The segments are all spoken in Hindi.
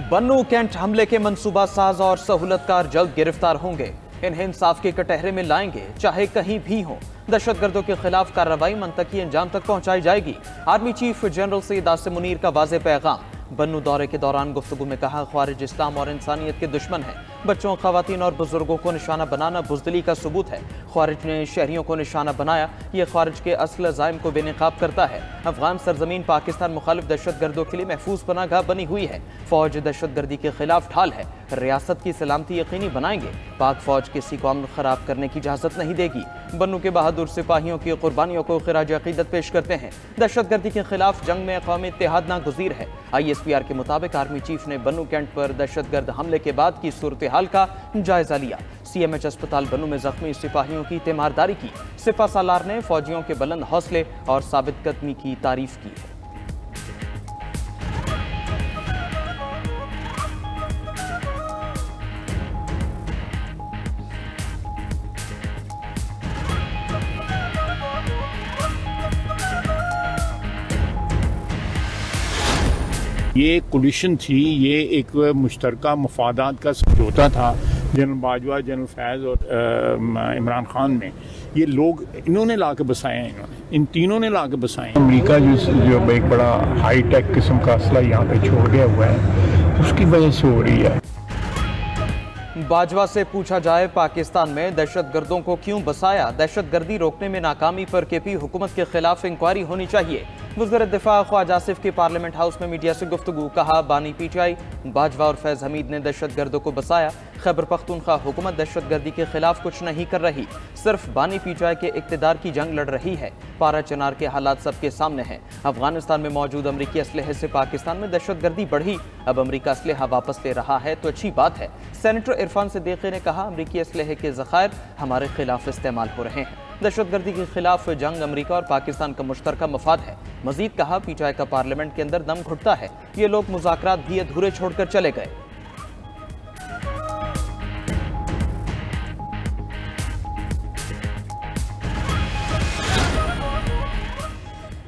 बन्नू कैंट हमले के मंसूबा साज और सहूलतकार जल्द गिरफ्तार होंगे। इन्हें इंसाफ के कटहरे में लाएंगे, चाहे कहीं भी हो। दहशतगर्दों के खिलाफ कार्रवाई मंतकी अंजाम तक पहुंचाई जाएगी। Army chief general Syed Asim Munir का वाज़ेह पैगाम। बन्नू दौरे के दौरान गुफ्तगू में कहा, ख्वारिज इस्लाम और इंसानियत के दुश्मन है। बच्चों, खवातीन और बुजुर्गों को निशाना बनाना बुज़दिली का सबूत है। ख्वारिज ने शहरियों को निशाना बनाया, ये ख्वारिज के असल अज़ाइम को बेनकाब करता है। अफगान सरजमीन पाकिस्तान मुखालिफ दहशतगर्दों के लिए महफूज पनाहगाह बनी हुई है। फौज दहशतगर्दी के खिलाफ ढाल है। रियासत की सलामती यकीनी बनाएंगे। पाक फौज किसी को अमन खराब करने की इजाजत नहीं देगी। बन्नू के बहादुर सिपाहियों की कुर्बानियों को खिराज अकीदत पेश करते हैं। दहशतगर्दी के खिलाफ जंग में कौमी इत्तेहाद नागुज़ीर है। ISPR के मुताबिक आर्मी चीफ ने बन्नू कैंट पर दहशतगर्द हमले के बाद की सूरत हाल का जायजा लिया। CMH अस्पताल बन्नू में जख्मी सिपाहियों की तीमारदारी की। सिपा सालार ने फौजियों के बुलंद हौसले और साबित कदमी की तारीफ की है। ये कोलिशन थी, ये एक मुश्तरका मफादात का समझौता था। जनरल बाजवा, जनरल फैज़ और इमरान खान ने, ये लोग इन्होंने ला के बसाए हैं। इन्होंने इन तीनों ने ला के बसाए। अमेरिका जो एक बड़ा हाई टेक किस्म का असला यहाँ पे छोड़ गया हुआ है, उसकी वजह से हो रही है। बाजवा से पूछा जाए, पाकिस्तान में दहशतगर्दों को क्यों बसाया? दहशतगर्दी रोकने में नाकामी पर KP हुकूमत के खिलाफ इंक्वायरी होनी चाहिए। वज़ीर दिफा ख्वाजा आसिफ की पार्लियामेंट हाउस में मीडिया से गुफ्तगू। कहा, बानी PTI बाजवा और फैज़ हमीद ने दहशतगर्दों को बसाया। खैबर पख्तूनख्वा हुकूमत दहशतगर्दी के खिलाफ कुछ नहीं कर रही, सिर्फ बानी PTI के इक़्तिदार की जंग लड़ रही है। पारा चनार के हालात सबके सामने हैं। अफगानिस्तान में मौजूद अमरीकी असलहे से पाकिस्तान में दहशतगर्दी बढ़ी। अब अमरीका असलहा वापस ले रहा है तो अच्छी बात है। सेनेटर इरफान सिद्दीकी ने कहा, अमरीकी असलहे के ज़खायर हमारे खिलाफ इस्तेमाल हो रहे हैं। दहशतगर्दी के खिलाफ जंग अमरीका और पाकिस्तान का मुश्तरका मफाद है। मजीद कहा, PTI का पार्लियामेंट के अंदर दम घुटता है। ये लोग मुज़ाकरात भी अधूरे छोड़कर चले गए।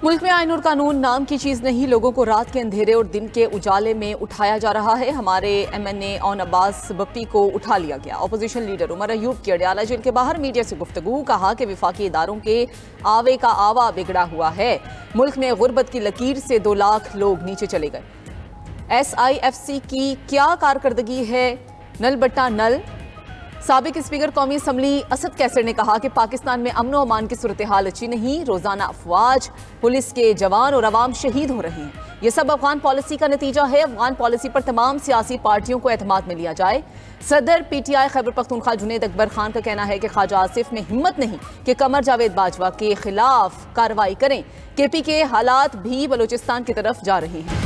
मुल्क में आईन और कानून नाम की चीज नहीं, लोगों को रात के अंधेरे और दिन के उजाले में उठाया जा रहा है। हमारे MNA ओन अब्बास बप्पी को उठा लिया गया। अपोजिशन लीडर उमर अयूब की अडयाला जेल के बाहर मीडिया से गुफ्तगू। कहा कि विफाकी इदारों के आवे का आवा बिगड़ा हुआ है। मुल्क में गुर्बत की लकीर से 2 लाख लोग नीचे चले गए। SIFC की क्या कारकर्दगी है? नल बट्टा नल। साबिक स्पीकर कौमी असम्बली असद कैसर ने कहा कि पाकिस्तान में अमन और अमान की सूरत हाल अच्छी नहीं। रोजाना अफवाज, पुलिस के जवान और अवाम शहीद हो रहे हैं। ये सब अफगान पॉलिसी का नतीजा है। अफगान पॉलिसी पर तमाम सियासी पार्टियों को एतमाद में लिया जाए। सदर PTI खैबर पख्तूनख्वा जुनैद अकबर खान का कहना है कि ख्वाजा आसिफ में हिम्मत नहीं कि कमर जावेद बाजवा के खिलाफ कार्रवाई करें। KP के हालात भी बलोचिस्तान की तरफ जा रहे हैं।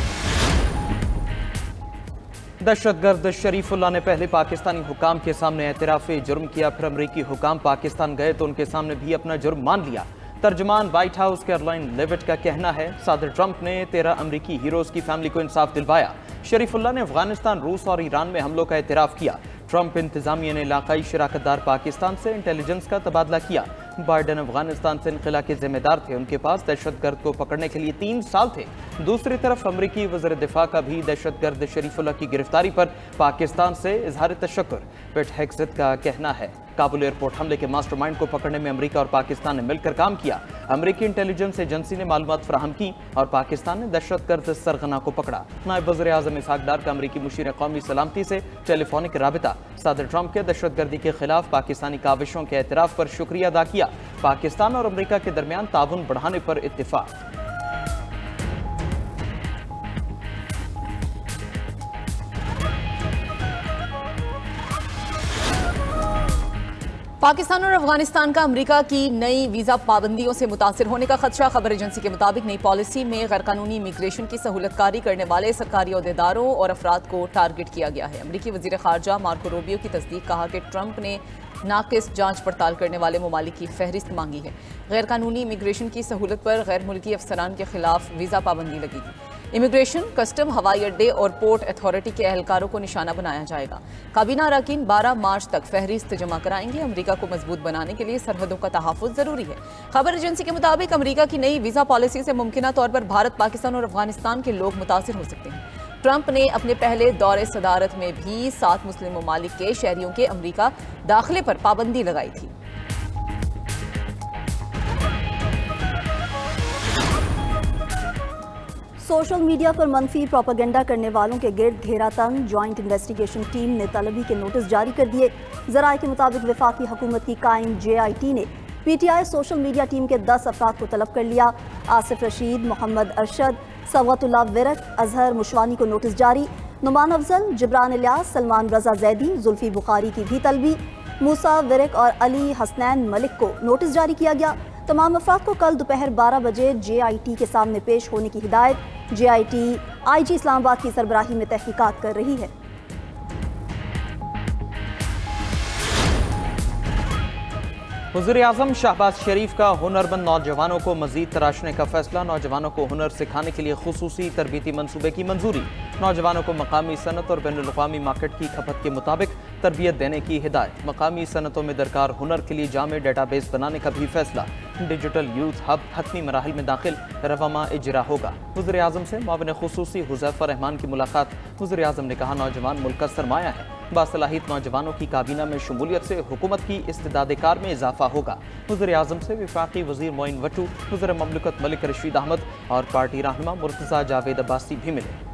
दहशतगर्द शरीफुल्लाह ने पहले पाकिस्तानी हुकाम के सामने एतराफ़ जुर्म किया, फिर अमरीकी हुकाम पाकिस्तान गए तो उनके सामने भी अपना जुर्म मान लिया। तर्जमान व्हाइट हाउस कैरोलाइन लेविट का कहना है, सदर ट्रंप ने 13 अमरीकी हीरोज की फैमिली को इंसाफ दिलवाया। शरीफुल्लाह ने अफगानिस्तान, रूस और ईरान में हमलों का एतराफ़ किया। ट्रंप इंतजामिया ने इलाकाई शराकतदार पाकिस्तान से इंटेलिजेंस का तबादला किया। बाइडन अफगानिस्तान से इनखला के जिम्मेदार थे, उनके पास दहशतगर्द को पकड़ने के लिए 3 साल थे। दूसरी तरफ अमरीकी वज़ीर दिफा का भी दहशतगर्द शरीफुल्लाह की गिरफ्तारी पर पाकिस्तान से इजहार तशक्कुर। पिट हेग्सेथ का कहना है, काबुल एयरपोर्ट हमले के मास्टरमाइंड को पकड़ने में अमरीका और पाकिस्तान ने मिलकर काम किया। अमरीकी इंटेलिजेंस एजेंसी ने मालूमात फराहम की और पाकिस्तान ने दहशतगर्द सरगना को पकड़ा। नायब वज़ीर आज़म इसहाक डार का अमरीकी मुशीर कौमी सलामती से टेलीफोनिक राबिता। सदर ट्रंप के दहशतगर्दी के खिलाफ पाकिस्तानी काविशों के एतराफ़ पर शुक्रिया अदा किया। पाकिस्तान और अमरीका के दरमियान ताउन बढ़ाने पर इत्तिफाक। पाकिस्तान और अफगानिस्तान का अमेरिका की नई वीज़ा पाबंदियों से मुतासिर होने का खदशा। खबर एजेंसी के मुताबिक नई पॉलिसी में गैरकानूनी इमिग्रेशन की सहूलतकारी करने वाले सरकारी अहदेदारों और अफराद को टारगेट किया गया है। अमरीकी वज़ीर ख़ारजा मार्को रूबियो की तस्दीक। कहा कि ट्रंप ने नाकिस जांच पड़ताल करने वाले ममालिक की फहरिस्त मांगी है। गैरकानूनी इमिग्रेशन की सहूलत पर गैर मुल्की अफसरान के खिलाफ वीज़ा पाबंदी लगेगी। इमिग्रेशन, कस्टम, हवाई अड्डे और पोर्ट अथॉरिटी के एहलकारों को निशाना बनाया जाएगा। काबीना अरकान 12 मार्च तक फहरिस्त जमा कराएंगे। अमरीका को मजबूत बनाने के लिए सरहदों का तहफ़्फ़ुज़ ज़रूरी है। खबर एजेंसी के मुताबिक अमरीका की नई वीज़ा पॉलिसी से मुमकिना तौर पर भारत, पाकिस्तान और अफगानिस्तान के लोग मुतासिर हो सकते हैं। ट्रंप ने अपने पहले दौरे सदारत में भी 7 मुस्लिम ममालिक के शहरियों के अमरीका दाखिले पर पाबंदी लगाई थी। सोशल मीडिया पर मनफी प्रोपेगेंडा करने वालों के गिर्द घेरा तंग ज्वाइंट इन्वेस्टिगेशन टीम ने तलबी के नोटिस जारी कर दिए। ज़राए के मुताबिक वफाकी हुकूमत की कायम JIT ने PTI सोशल मीडिया टीम के 10 अफराद को तलब कर लिया। आसिफ रशीद, मोहम्मद अरशद, सवगतुल्लाह विरक, अजहर मुशवानी को नोटिस जारी। नुमान अफजल, जिब्रान इलियास, सलमान रजा जैदी, जुल्फी बुखारी की भी तलबी। मूसा विरक और अली हसनैन मलिक को नोटिस जारी किया गया। तमाम अफराद को कल दोपहर 12 बजे JIT के सामने पेश होने की हिदायत। JIT IG इस्लामाबाद की सरबराही में तहकीकात कर रही है। वज़ीर-ए-आज़म शहबाज शरीफ का हुनरमंद नौजवानों को मजीद तराशने का फैसला। नौजवानों को हुनर सिखाने के लिए खुसूसी तरबीती मंसूबे की मंजूरी। नौजवानों को मकामी सनत और बैनुल-अक़वामी मार्केट की खपत के मुताबिक तरबियत देने की हिदायत। मकामी सनतों में दरकार हुनर के लिए जामे डेटाबेस बनाने का भी फैसला। डिजिटल यूथ हब हतमी मराहिल में दाखिल रवामा इजरा होगा। वज़ीर-ए-आज़म से मुआविन खुसूसी हुज़ैफ़ा रहमान की मुलाकात। वज़ीर-ए-आज़म ने कहा, नौजवान मुल्क का सरमाया है। बासलाहियत नौजवानों की काबीना में शमूलियत से हुकूमत की इस्तेदाद कार में इजाफा होगा। वज़ीर-ए-आज़म से वफाकी वज़ीर मोइन वट्टू, वज़ीर ममलकत मलिक रशीद अहमद और पार्टी रहनुमा मुर्तज़ा जावेद अब्बासी भी मिले।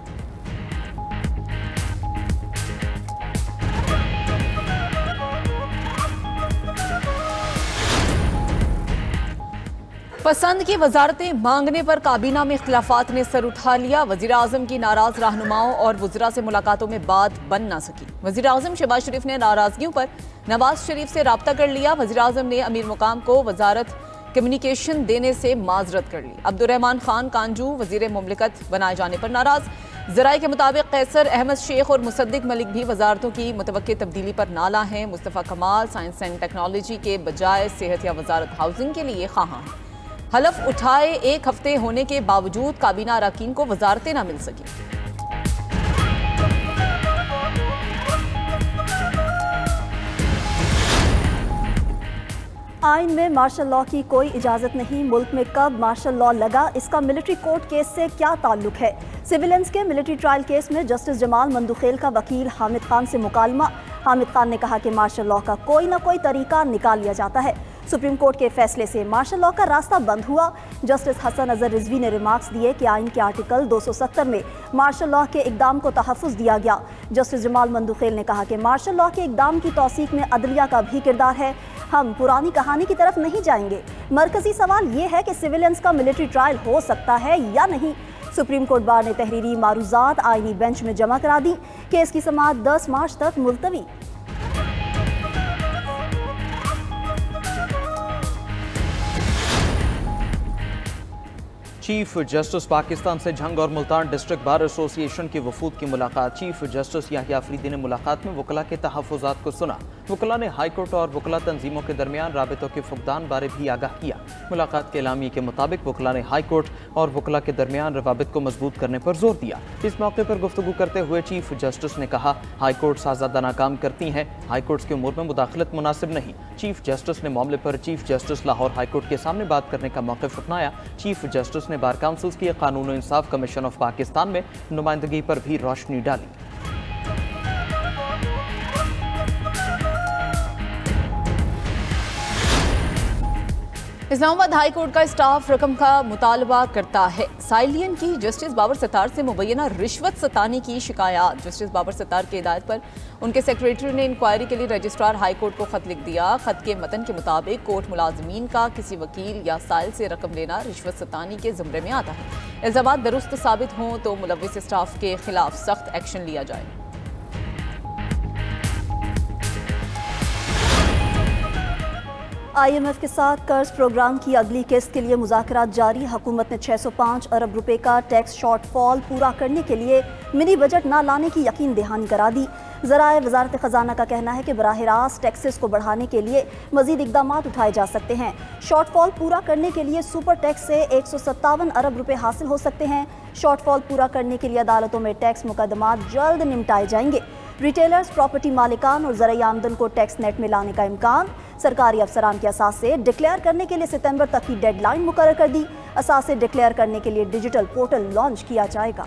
पसंद की वजारतें मांगने पर काबीना में इख्तिलाफात ने सर उठा लिया। वज़ीर-ए-आज़म की नाराज रहनुमाओं और वज़रा से मुलाकातों में बात बन ना सकी। वज़ीर-ए-आज़म शहबाज शरीफ ने नाराजगियों पर नवाज शरीफ से राब्ता कर लिया। वज़ीर-ए-आज़म ने अमीर मुकाम को वजारत कम्युनिकेशन देने से माजरत कर ली। अब्दुर्रहमान खान कांजू वज़ीर मुमलिकत बनाए जाने पर नाराज। ज़राए के मुताबिक कैसर अहमद शेख और मुसद्दिक मलिक भी वजारतों की मुतवक्की तब्दीली पर नाला हैं। मुस्तफ़ा कमाल साइंस एंड टेक्नोलॉजी के बजाय सेहत या वजारत हाउसिंग के लिए ख़्वाहां हैं। हलफ उठाए 1 हफ्ते होने के बावजूद काबीना अरकान को वजारतें न मिल सकी। आइन में मार्शल लॉ की कोई इजाज़त नहीं। मुल्क में कब मार्शल लॉ लगा, इसका मिलिट्री कोर्ट केस से क्या ताल्लुक है? सिविलियंस के मिलिट्री ट्रायल केस में जस्टिस जमाल मंदुखेल का वकील हामिद खान से मुकालमा। हामिद खान ने कहा कि मार्शल लॉ का कोई ना कोई तरीका निकाल लिया जाता है। सुप्रीम कोर्ट के फैसले से मार्शल लॉ का रास्ता बंद हुआ। जस्टिस हसन अजहर रिजवी ने रिमार्क्स दिए कि आइन के आर्टिकल 270 में मार्शल लॉ के इकदाम को तहफ़्फ़ुज़ दिया गया। जस्टिस जमाल मंदुखेल ने कहा कि मार्शल लॉ के इकदाम की तौसीक में अदलिया का भी किरदार है। हम पुरानी कहानी की तरफ नहीं जाएंगे। मरकजी सवाल ये है कि सिविलियंस का मिलिट्री ट्रायल हो सकता है या नहीं। सुप्रीम कोर्ट बार ने तहरीरी मारूजात आईनी बेंच में जमा करा दी। केस की समाअत 10 मार्च तक मुलतवी। चीफ जस्टिस पाकिस्तान से झंग और मुल्तान डिस्ट्रिक्ट बार एसोसिएशन की वफूद की मुलाकात। चीफ जस्टिस याहिया अफरीदी ने मुलाकात में वकला के तहफ़्फ़ुज़ात को सुना। वकला ने हाई कोर्ट और वकला तंजीमों के दरमियान राबितों के फुकदान बारे भी आगाह किया। मुलाकात के एलामी के मुताबिक वकला ने हाई कोर्ट और वकला के दरमियान रवाबित को मजबूत करने पर जोर दिया। इस मौके पर गुफ्तगू करते हुए चीफ जस्टिस ने कहा, हाई कोर्ट साज़ादाना काम करती हैं, हाई कोर्ट के उमूर में मुदाखलत मुनासिब नहीं। चीफ जस्टिस ने मामले पर chief justice Lahore high court के सामने बात करने का मौक़िफ़ अपनाया। चीफ जस्टिस ने बार काउंसिल्स की कानून इंसाफ कमीशन ऑफ पाकिस्तान में नुमाइंदगी पर भी रोशनी डाली। इस्लामाबाद हाई कोर्ट का स्टाफ रकम का मुतालबा करता है। साइलियन की जस्टिस बाबर सत्तार से मुबैना रिश्वत सताने की शिकायत। जस्टिस बाबर सत्तार की हिदायत पर उनके सेक्रेटरी ने इंक्वायरी के लिए रजिस्ट्रार हाई कोर्ट को खत लिख दिया। खत के मतन के मुताबिक कोर्ट मुलाजमीन का किसी वकील या साइल से रकम लेना रिश्वत सतानी के ज़ुमरे में आता है। इल्ज़ामात दुरुस्त साबित हों तो मुलव्विस स्टाफ के खिलाफ सख्त एक्शन लिया जाए। IMF के साथ कर्ज प्रोग्राम की अगली किस्त के लिए मुज़ाकरात जारी। हुकूमत ने 605 अरब रुपए का टैक्स शॉर्टफॉल पूरा करने के लिए मिनी बजट ना लाने की यकीन दहानी करा दी। ज़राए वज़ारत ख़जाना का कहना है कि बराह रास्त टैक्सेस को बढ़ाने के लिए मज़ीद इक़दाम उठाए जा सकते हैं। शॉर्टफॉल पूरा करने के लिए सुपर टैक्स से 157 अरब रुपए हासिल हो सकते हैं। शॉर्टफॉल पूरा करने के लिए अदालतों में टैक्स मुकदमात जल्द निपटाए जाएंगे। रिटेलर्स, प्रॉपर्टी मालिकान और ज़राई आमदन को टैक्स नेट में लाने का इम्कान। सरकारी अफसरान के असासे डिक्लेयर करने के लिए सितंबर तक की डेडलाइन मुकर्रर कर दी। असासे डिक्लेयर करने के लिए डिजिटल पोर्टल लॉन्च किया जाएगा।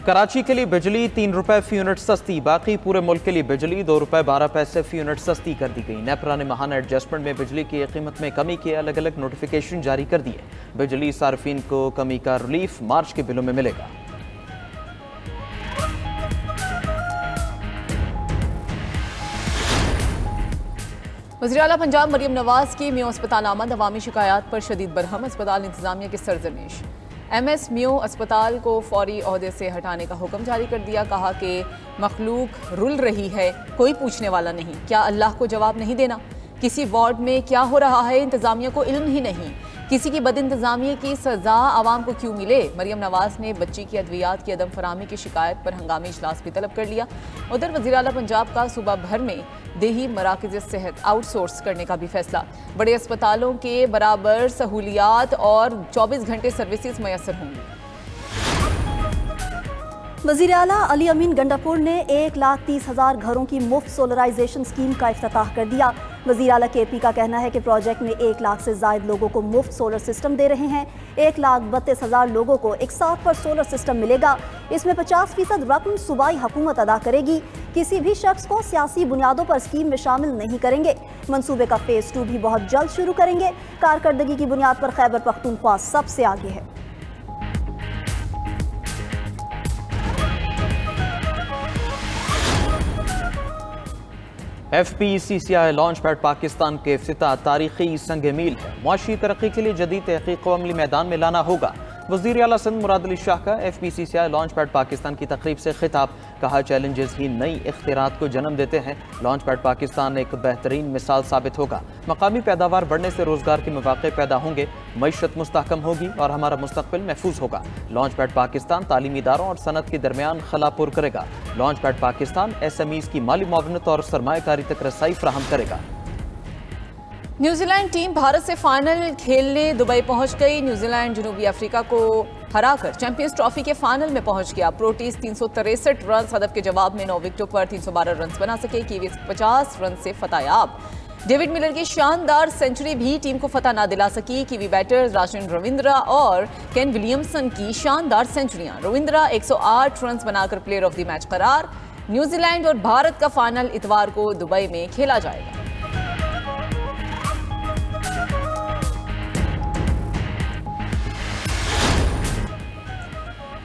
कराची के लिए बिजली 3 रुपए फी यूनिट सस्ती, बाकी पूरे मुल्क के लिए बिजली 2 रुपए 12 पैसे फी यूनिट सस्ती कर दी गई। नेपरा ने महाना एडजस्टमेंट में बिजली की कीमत में कमी के अलग अलग नोटिफिकेशन जारी कर दिए। बिजली सार्फिन को कमी का रिलीफ मार्च के बिलों में मिलेगा। वज़ीर आला पंजाब मरियम नवाज की म्यू अस्पताल आमद अवामी शिकायत पर शदीद बरहम, अस्पताल इंतजामिया की सरजमीश। MS म्यू अस्पताल को फौरी ओहदे से हटाने का हुक्म जारी कर दिया। कहा कि मखलूक रुल रही है, कोई पूछने वाला नहीं। क्या अल्लाह को जवाब नहीं देना? किसी वार्ड में क्या हो रहा है इंतजामिया को इल्म ही नहीं। किसी की बद इंतजामिया की सजा आवाम को क्यों मिले? मरियम नवाज ने बच्ची की अद्वियात की अदम फराहमी की शिकायत पर हंगामी इजलास भी तलब कर लिया। उधर वज़ीर आला पंजाब का सूबा भर में देही मराकज़ सेहत आउटसोर्स करने का भी फैसला। बड़े अस्पतालों के बराबर सहूलियात और 24 घंटे सर्विसेज मैसर होंगी। वज़ीर आला अली अमीन गंडापुर ने 1,30,000 घरों की मुफ्त सोलराइजेशन स्कीम का इफ्तिताह कर दिया। वज़ीर आला KP का कहना है कि प्रोजेक्ट में 1 लाख से ज़ायद लोगों को मुफ्त सोलर सिस्टम दे रहे हैं। 1,32,000 लोगों को एक साथ पर सोलर सिस्टम मिलेगा। इसमें 50% रकम सूबाई हुकूमत अदा करेगी। किसी भी शख्स को सियासी बुनियादों पर स्कीम में शामिल नहीं करेंगे। मंसूबे का फेज़ 2 भी बहुत जल्द शुरू करेंगे। कारकर्दगी की बुनियाद पर खैबर पख्तूनख्वा सबसे आगे है। FPCCI लॉन्च पैड पाकिस्तान के इफ्तिताह तारीखी संग मील है। मुआशी तरक्की के लिए जदीद तहकीक को अमली मैदान में लाना होगा। वज़ीर आला सिंध मुराद अली शाह का FPCCI लॉन्च पैड पाकिस्तान की तकरीब से खिताब। कहा चैलेंजेस ही नई इख्तिरात को जन्म देते हैं। लॉन्च पैड पाकिस्तान एक बेहतरीन मिसाल साबित होगा। मकामी पैदावार बढ़ने से रोजगार के मौके पैदा होंगे, मईशत मुस्तहकम होगी और हमारा मुस्तकबिल महफूज होगा। लॉन्च पैड पाकिस्तान तालीमी इदारों और सनत के दरमियान खला पुर करेगा। लॉन्च पैड पाकिस्तान SMEs की माली मुआवनत और सरमायाकारी तक रसाई फराहम करेगा। न्यूजीलैंड टीम भारत से फाइनल खेलने दुबई पहुंच गई। न्यूजीलैंड जनूबी अफ्रीका को हराकर चैंपियंस ट्रॉफी के फाइनल में पहुंच गया। प्रोटीज 363 रन हदफ के जवाब में 9 विकेटों पर 312 रन बना सके। कीवीज 50 रन से फतहयाब। डेविड मिलर की शानदार सेंचुरी भी टीम को फतह ना दिला सकी। कीवी बैटर्स राशिन रविंद्रा और केन विलियमसन की शानदार सेंचुरियां। रविंद्रा 108 रन बनाकर प्लेयर ऑफ द मैच करार। न्यूजीलैंड और भारत का फाइनल इतवार को दुबई में खेला जाएगा।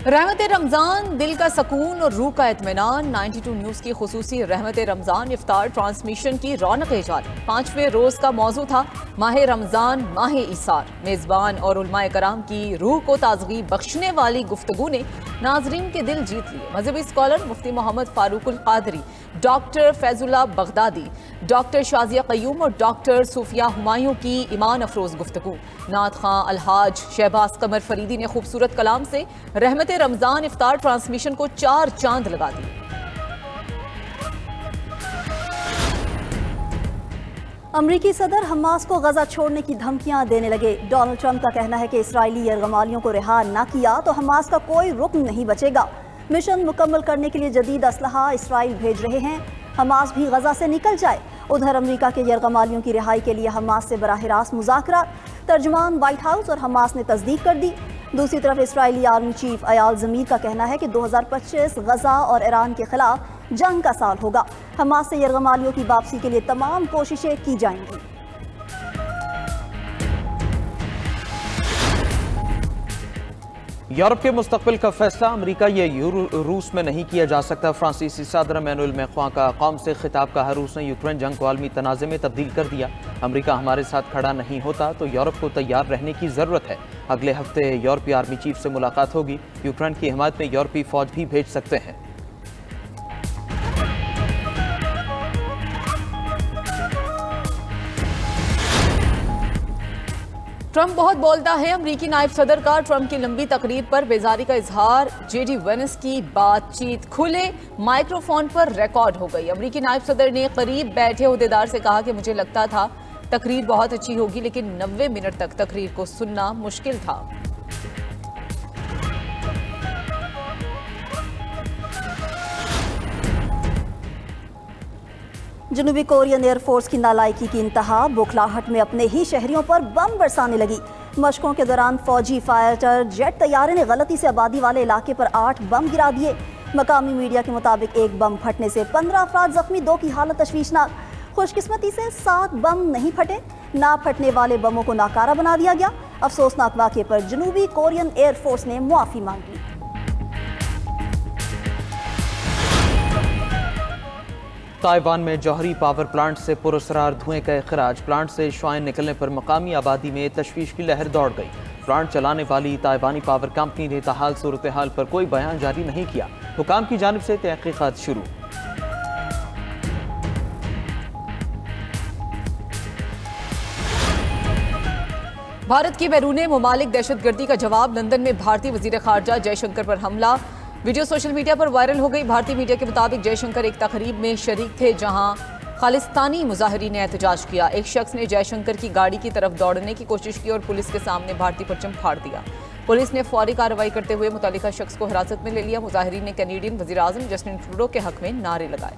रहमत रमज़ान दिल का सकून और रूह का इत्मीनान। 92 न्यूज़ की खुसूसी रहमत रमज़ान इफ्तार ट्रांसमिशन की रौनक जारी। 5वें रोज़ का मौजू था माह रमज़ान माह ईसार। मेज़बान और उलमाए कराम की रूह को ताज़गी बख्शने वाली गुफ्तगू ने नाजरीन के दिल जीत लिए। मजहबी scholar Mufti Mohammad Farooqul Qadri, doctor Faizullah Baghdadi, doctor Shazia Qayyum और डॉक्टर सूफिया हुमायूं की ईमान अफरोज गुफ्तगू। नात खां अलहाज शहबाज कमर फरीदी ने खूबसूरत कलाम से रहमत रमज़ान इफ्तार ट्रांसमिशन को 4 चांद लगा दिए। अमरीकी सदर हमास को गजा छोड़ने की धमकियां देने लगे। डोनाल्ड ट्रंप का कहना है कि इसराइली यरगमालियों को रिहा न किया तो हमास का कोई रुकन नहीं बचेगा। मिशन मुकम्मल करने के लिए जदीद असलहा इसराइल भेज रहे हैं। हमास भी गजा से निकल जाए। उधर अमरीका के यरगमालियों की रिहाई के लिए हमास से बराह रास्त मुज़ाकरा। तर्जुमान व्हाइट हाउस और हमास ने तस्दीक कर दी। दूसरी तरफ इसराइली आर्मी चीफ अयाल ज़मीर का कहना है कि 2025 गजा और ईरान के खिलाफ जंग का साल होगा। हमास से यरगमालियों की वापसी के लिए तमाम कोशिशें की जाएंगी। यूरोप के मुस्तकबिल का फैसला अमरीका या रूस में नहीं किया जा सकता। फ्रांसीसी सदर इमैनुअल मैक्रों का कौम से खिताब। कहा रूस ने यूक्रेन जंग को आलमी तनाज़े में तब्दील कर दिया। अमरीका हमारे साथ खड़ा नहीं होता तो यूरोप को तैयार रहने की ज़रूरत है। अगले हफ्ते यूरोपीय आर्मी चीफ से मुलाकात होगी। यूक्रेन की हिमायत में यूरोपीय फौज भी भेज सकते हैं। ट्रंप बहुत बोलता है। अमरीकी नायब सदर का ट्रंप की लंबी तकरीर पर बेजारी का इजहार। JD वेनिस की बातचीत खुले माइक्रोफोन पर रिकॉर्ड हो गई। अमरीकी नायब सदर ने करीब बैठे ओहदेदार से कहा कि मुझे लगता था तकरीर बहुत अच्छी होगी, लेकिन 90 मिनट तक तकरीर को सुनना मुश्किल था। जनूबी कोरियन एयरफोर्स की नालायकी की इंतहा। बौखलाहट में अपने ही शहरियों पर बम बरसाने लगी। मशकों के दौरान फौजी फाइटर जेट तैयारे ने गलती से आबादी वाले इलाके पर 8 बम गिरा दिए। मकामी मीडिया के मुताबिक एक बम फटने से 15 अफराद जख्मी, 2 की हालत तशवीशनाक। खुशकिस्मती से 7 बम नहीं फटे। ना फटने वाले बमों को नाकारा बना दिया गया। अफसोसनाक वाक़े पर जनूबी कोरियन एयरफोर्स ने मुआफ़ी मांग ली। ताइवान में जौहरी पावर प्लांट से पुरअसरार धुएं का इखराज। प्लांट से शुआएं निकलने पर मकामी आबादी में तशवीश की लहर दौड़ गई। प्लांट चलाने वाली ताइवानी पावर कंपनी ने ताहाल सूरत हाल पर कोई बयान जारी नहीं किया। हुकाम की जानिब से तहकीकात शुरू। भारत की बैरून मुमालिक दहशतगर्दी का जवाब। लंदन में भारतीय वजीर खारजा जयशंकर पर हमला। वीडियो सोशल मीडिया पर वायरल हो गई। भारतीय मीडिया के मुताबिक जयशंकर एक तकरीब में शरीक थे जहां खालिस्तानी मुजाहिरीन ने एहतजाज किया। एक शख्स ने जयशंकर की गाड़ी की तरफ दौड़ने की कोशिश की और पुलिस के सामने भारतीय परचम फाड़ दिया। पुलिस ने फौरी कार्रवाई करते हुए मुतल्लिका शख्स को हिरासत में ले लिया। मुजाहिरीन ने कैनेडियन वज़ीर आज़म जस्टिन ट्रूडो के हक में नारे लगाए।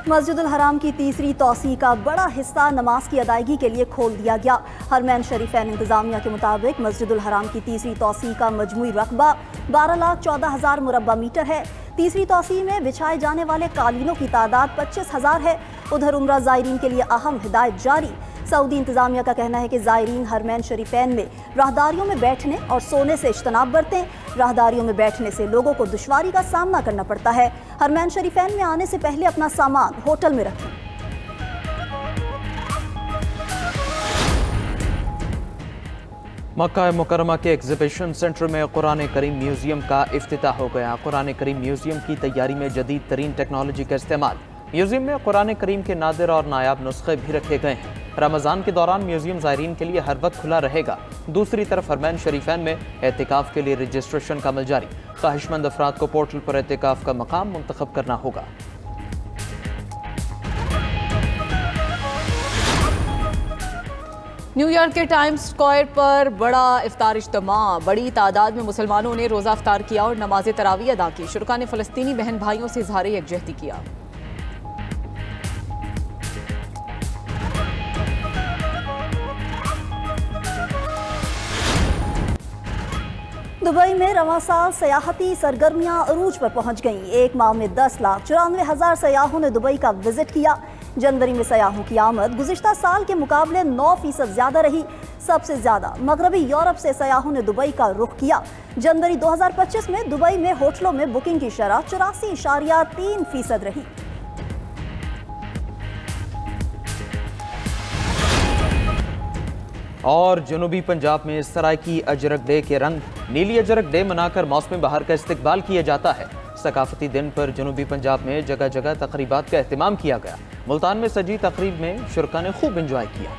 मस्जिदुल हराम की तीसरी तौसी का बड़ा हिस्सा नमाज की अदायगी के लिए खोल दिया गया। हरमैन शरीफैन इंतजामिया के मुताबिक मस्जिदुल हराम की तीसरी तौसी का मजमूई रकबा 12,14,000 मुरब्बा मीटर है। तीसरी तौसी में बिछाए जाने वाले कालीनों की तादाद 25,000 है। उधर उम्रा ज़ायरीन के लिए अहम हिदायत जारी। सऊदी इंतजामिया का कहना है कि ज़ायरीन हरमैन शरीफैन में राहदारियों में बैठने और सोने से इज्तनाब बरतें। राहदारियों में बैठने से लोगों को दुश्वारी का सामना करना पड़ता है। हरमैन शरीफैन में आने से पहले अपना सामान होटल में रखें। मक्का मुकरमा के एग्जीबिशन सेंटर में कुरान करीम म्यूजियम का इफ्तिताह हो गया। कुरान करीम म्यूजियम की तैयारी में जदीद तरीन टेक्नोलॉजी का इस्तेमाल। म्यूजियम में कुरान करीम के नादिर और नायाब नुस्खे भी रखे गए हैं। रमज़ान के दौरान म्यूजियम ज़ायरीन के लिए हर वक्त खुला रहेगा। दूसरी तरफ हरमैन शरीफैन में एहतिकाफ के लिए रजिस्ट्रेशन का अमल जारी। ख्वाहिशमंद अफराद को पोर्टल पर एहतिकाफ का मकाम मुंतखब करना होगा। न्यूयॉर्क के टाइम्स स्क्वायर पर बड़ा इफ्तार इज्तिमा। बड़ी तादाद में मुसलमानों ने रोज़ा इफ्तार किया और नमाज तरावी अदा की। शुरका ने फ़लस्तीनी बहन भाइयों से इज़हार यकजहती किया। दुबई में रवां साल सयाहती सरगर्मियां अरूज पर पहुंच गईं। एक माह में 10,94,000 सयाहों ने दुबई का विजिट किया। जनवरी में सयाहों की आमद गुज़िश्ता साल के मुकाबले 9% ज़्यादा रही। सबसे ज़्यादा मगरबी यूरोप से सयाहों ने दुबई का रुख किया। जनवरी 2025 में दुबई में होटलों में बुकिंग की शरह 84.3% रही। और जनूबी पंजाब में सराइकी अजरक डे के रंग। नीली अजरक डे मनाकर मौसम बहार का इस्तकबाल किया जाता है। सकाफती दिन पर जनूबी पंजाब में जगह जगह तकरीबात का एहतमाम किया गया। मुल्तान में सजी तकरीब में शुरका ने खूब इंजॉय किया।